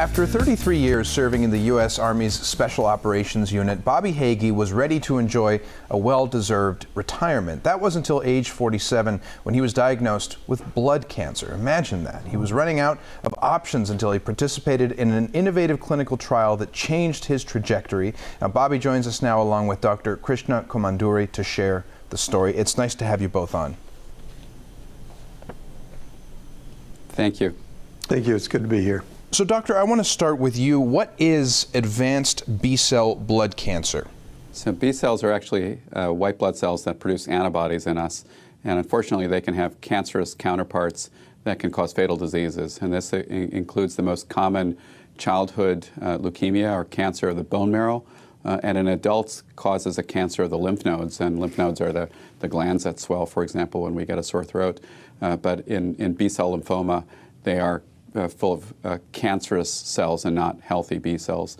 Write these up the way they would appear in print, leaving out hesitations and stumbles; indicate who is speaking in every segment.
Speaker 1: After 33 years serving in the U.S. Army's Special Operations Unit, Bobby Hagee was ready to enjoy a well-deserved retirement. That was until age 47 when he was diagnosed with blood cancer. Imagine that. He was running out of options until he participated in an innovative clinical trial that changed his trajectory. Now, Bobby joins us now along with Dr. Krishna Komanduri to share the story. It's nice to have you both on.
Speaker 2: Thank you.
Speaker 3: Thank you. It's good to be here.
Speaker 1: So, Doctor, I want to start with you. What is advanced B-cell blood cancer?
Speaker 2: So B cells are actually white blood cells that produce antibodies in us, and unfortunately they can have cancerous counterparts that can cause fatal diseases, and this includes the most common childhood leukemia or cancer of the bone marrow, and in adults causes a cancer of the lymph nodes, and lymph nodes are the glands that swell, for example, when we get a sore throat. But in B-cell lymphoma, they are full of cancerous cells and not healthy B cells.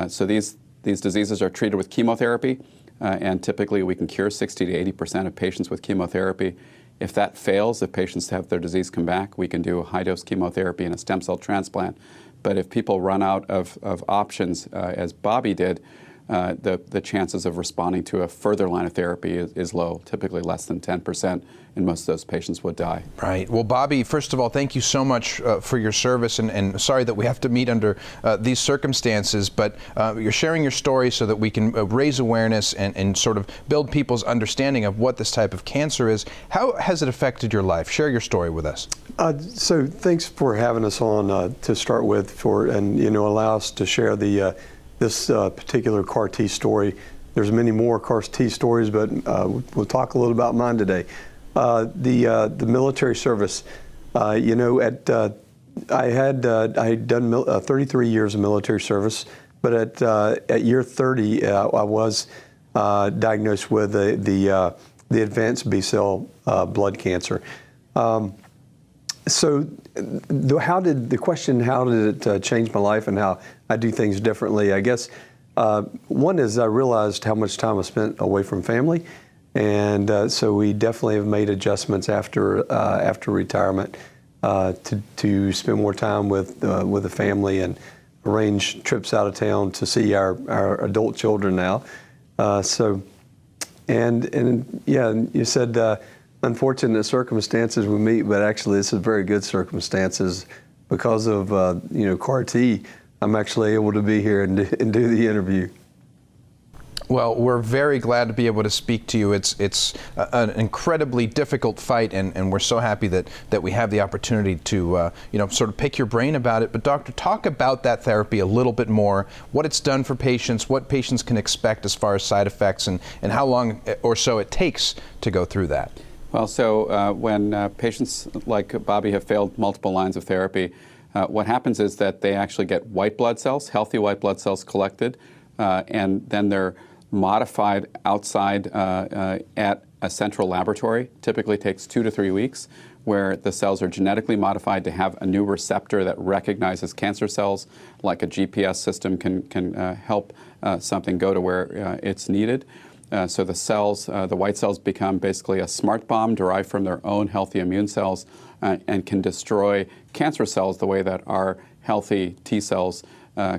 Speaker 2: So these diseases are treated with chemotherapy, and typically we can cure 60 to 80% of patients with chemotherapy. If that fails, if patients have their disease come back, we can do a high-dose chemotherapy and a stem cell transplant. But if people run out of options, as Bobby did, the chances of responding to a further line of therapy is low, typically less than 10%, and most of those patients would die.
Speaker 1: Right. Well, Bobby, first of all, thank you so much for your service, and sorry that we have to meet under these circumstances, but you're sharing your story so that we can raise awareness and sort of build people's understanding of what this type of cancer is. How has it affected your life? Share your story with us.
Speaker 3: So thanks for having us on to start with, and allow us to share this particular CAR T story. There's many more CAR T stories, but we'll talk a little about mine today. The military service, I had done 33 years of military service, but at year 30, I was diagnosed with the advanced B-cell blood cancer. So how did it change my life and how I do things differently? I guess one is I realized how much time I spent away from family, and so we definitely have made adjustments after retirement to spend more time with the family and arrange trips out of town to see our adult children now. And you said. Unfortunate circumstances we meet, but actually this is very good circumstances because of CAR T. I'm actually able to be here and do the interview.
Speaker 1: Well, we're very glad to be able to speak to you. It's an incredibly difficult fight, and we're so happy that we have the opportunity to sort of pick your brain about it. But Doctor, talk about that therapy a little bit more, what it's done for patients, what patients can expect as far as side effects, and how long or so it takes to go through that.
Speaker 2: Well, so when patients like Bobby have failed multiple lines of therapy, what happens is that they actually get white blood cells, healthy white blood cells collected, and then they're modified outside at a central laboratory. Typically takes 2 to 3 weeks, where the cells are genetically modified to have a new receptor that recognizes cancer cells, like a GPS system can help something go to where it's needed. So the cells, the white cells, become basically a smart bomb derived from their own healthy immune cells and can destroy cancer cells the way that our healthy T cells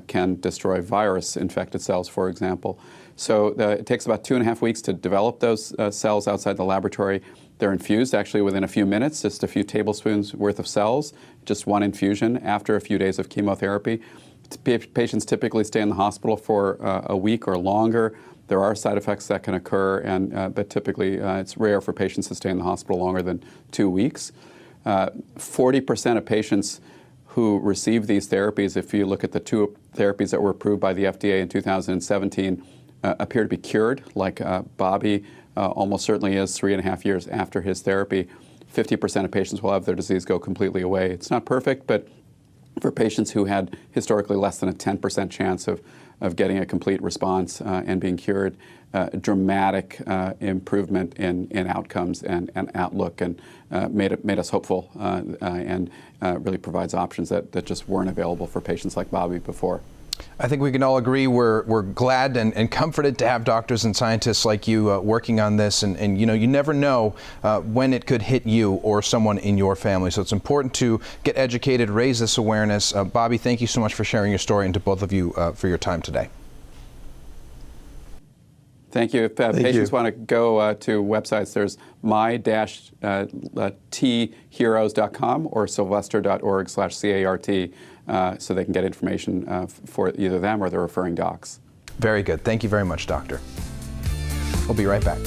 Speaker 2: can destroy virus-infected cells, for example. So it takes about 2.5 weeks to develop those cells outside the laboratory. They're infused actually within a few minutes, just a few tablespoons worth of cells, just one infusion after a few days of chemotherapy. Patients typically stay in the hospital for a week or longer. There are side effects that can occur, but typically it's rare for patients to stay in the hospital longer than 2 weeks. 40% of patients who receive these therapies, if you look at the 2 therapies that were approved by the FDA in 2017, appear to be cured, like Bobby almost certainly is 3.5 years after his therapy. 50% of patients will have their disease go completely away. It's not perfect, but for patients who had historically less than a 10% chance of getting a complete response and being cured, dramatic improvement in outcomes and outlook, and made us hopeful and really provides options that just weren't available for patients like Bobby before.
Speaker 1: I think we can all agree we're glad and comforted to have doctors and scientists like you working on this, and you know, you never know when it could hit you or someone in your family. So it's important to get educated, raise this awareness. Bobby, thank you so much for sharing your story, and to both of you for your time today.
Speaker 2: Thank you. If patients want to go to websites, there's my-theheroes.com or sylvester.org/CART, so they can get information for either them or the referring docs.
Speaker 1: Very good. Thank you very much, Doctor. We'll be right back.